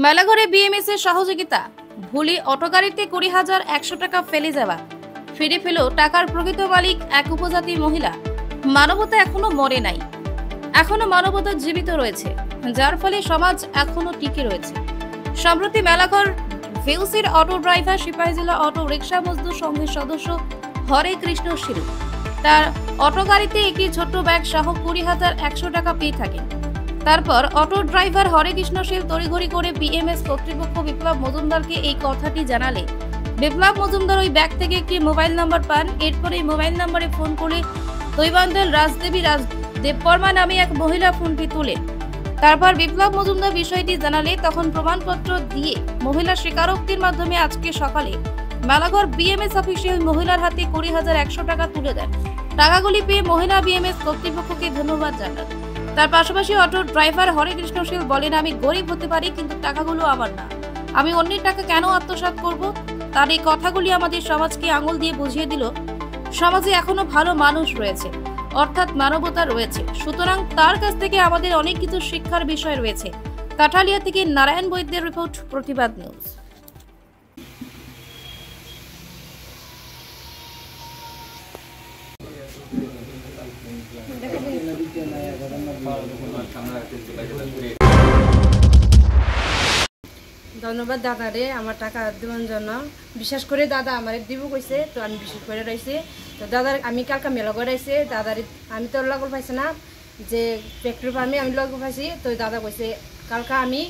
মেলাঘরে BMS এর সহযোগিতা, ভুলি অটো গাড়িতে 20,100 টাকা ফেলে যাওয়া, ফিরে পেল টাকার প্রকৃত মালিক এক উপজাতি মহিলা। মানবতা এখনো মরে নাই, এখনো মানবতা জীবিত রয়েছে, যার ফলে সমাজ এখনো টিকে রয়েছে। সম্প্রতি মেলাঘর ভিউসির auto driver Sipahijala auto rickshaw মজদুর সংঘের সদস্য হরে কৃষ্ণ শিরু তার অটো গাড়িতে একটি ছোট্ট ব্যাগ সহ 20,100 টাকা পেয়ে থাকেন। তারপর অটো ড্রাইভার হরে কৃষ্ণ শীল তড়িঘড়ি করে বিএমএস কর্তৃপক্ষ বিপ্লব মজুমদারকে এই কথাটি জানালে বিপ্লব মজুমদার ওই ব্যাগ থেকে একটি মোবাইল নাম্বার পান। এরপর এই মোবাইল নাম্বারে ফোন করে দৈবান্ধল রাজদেবী দেববর্মা নামে এক মহিলা ফোনটি তুলে তারপর বিপ্লব মজুমদার বিষয়টি জানালে তখন প্রমাণপত্র দিয়ে মহিলা স্বীকারোক্তির মাধ্যমে আজকে সকালে মেলাঘর বিএমএস অফিসিয়াল মহিলার হাতে 20,100 টাকা তুলে দেন। টাকাগুলি পেয়ে মহিলা বিএমএস কর্তৃপক্ষকে ধন্যবাদ জানান। তার পাশাপাশি অটো ড্রাইভার হরে কৃষ্ণ শীল বলেন, আমি গরিব হতে পারি কিন্তু টাকাগুলো আমার না, আমি অন্যের টাকা কেন আত্মসাৎ করব। তার এই কথাগুলি আমাদের সমাজকে আঙুল দিয়ে বুঝিয়ে দিল সমাজে এখনো ভালো মানুষ রয়েছে, অর্থাৎ মানবতা রয়েছে। সুতরাং তার কাছ থেকে আমাদের অনেক কিছু শিক্ষার বিষয় রয়েছে। কাঠালিয়া থেকে নারায়ণ বৈদ্যের রিপোর্ট, প্রতিবাদ নিউজ। ধন্যবাদ দাদারে আমার টাকা দেওয়ার জন্য। বিশেষ করে দাদা আমার দিব কইছে, তো আমি বিশেষ করে রয়েছি। তো দাদার আমি কালকা মেলা করাইছে দাদার, আমি তো লগল পাইছি না যে পেট্রোল পাম্পে আমি লগল পাইছি। তো দাদা কইছে কালকা আমি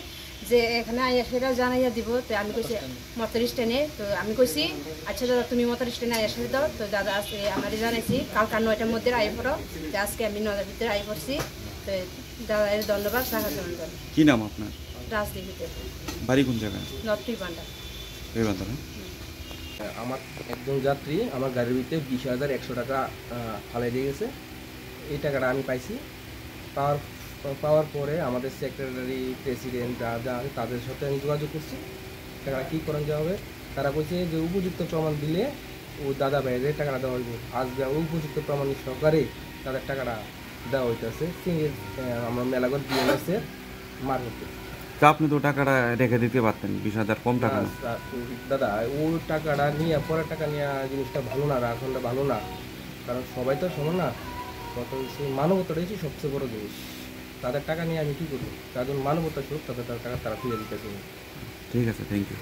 যে এখানে আইয়া সেটা জানাইয়া দিব। তো আমি কইছি মোটর স্ট্যান্ডে। তো আমি কইছি আচ্ছা দাদা তুমি মোটর স্ট্যান্ডে আইয়া সেটা দাও। তো দাদা আজকে আমারই জানাইছি কালকা 9টার মধ্যে আইয়া পড়ো। তো আজকে আমি 9টার ভিতরে আইয়া পড়ছি। তো দাদার ধন্যবাদ। টাকা দেওয়ার জন্য। কি নাম আপনার? রাজদীপিতে। বাড়ি কোন জায়গায়? নর্থ বান্ডা। আমার একজন যাত্রী আমার গাড়ির ভিতরে 20,100 টাকা ফালাই দিয়ে গেছে। এই টাকাটা আমি পাইছি। পাওয়ার পরে আমাদের সেক্রেটারি, প্রেসিডেন্ট যা আছে তাদের সাথে আমি যোগাযোগ করছি টাকাটা কী করেন যাওয়া হবে। তারা বলছে যে উপযুক্ত প্রমাণ দিলে ও দাদা ভাইয়ের টাকাটা দেওয়া হইব। আজ উপযুক্ত প্রমাণ সহকারে তাদের টাকাটা দেওয়া হইতেছে আমার মেলাঘর বিএমএসের মারফতে। তা আপনি তো টাকাটা রেখে দিতে পারতেন, 20,000 কম টাকা। দাদা ও টাকাটা নিয়ে পরের টাকা নিয়ে জিনিসটা ভালো না, রাখনটা ভালো না, কারণ সবাই তো সমান না। কত মানবতাটাই হচ্ছে সবচেয়ে বড় জিনিস। তাদের টাকা নিয়ে আমি কী করবো? তাদের মানবতা স্বরূপ তাদের টাকা তারা ফিরে দিতেছে। ঠিক আছে, থ্যাংক ইউ।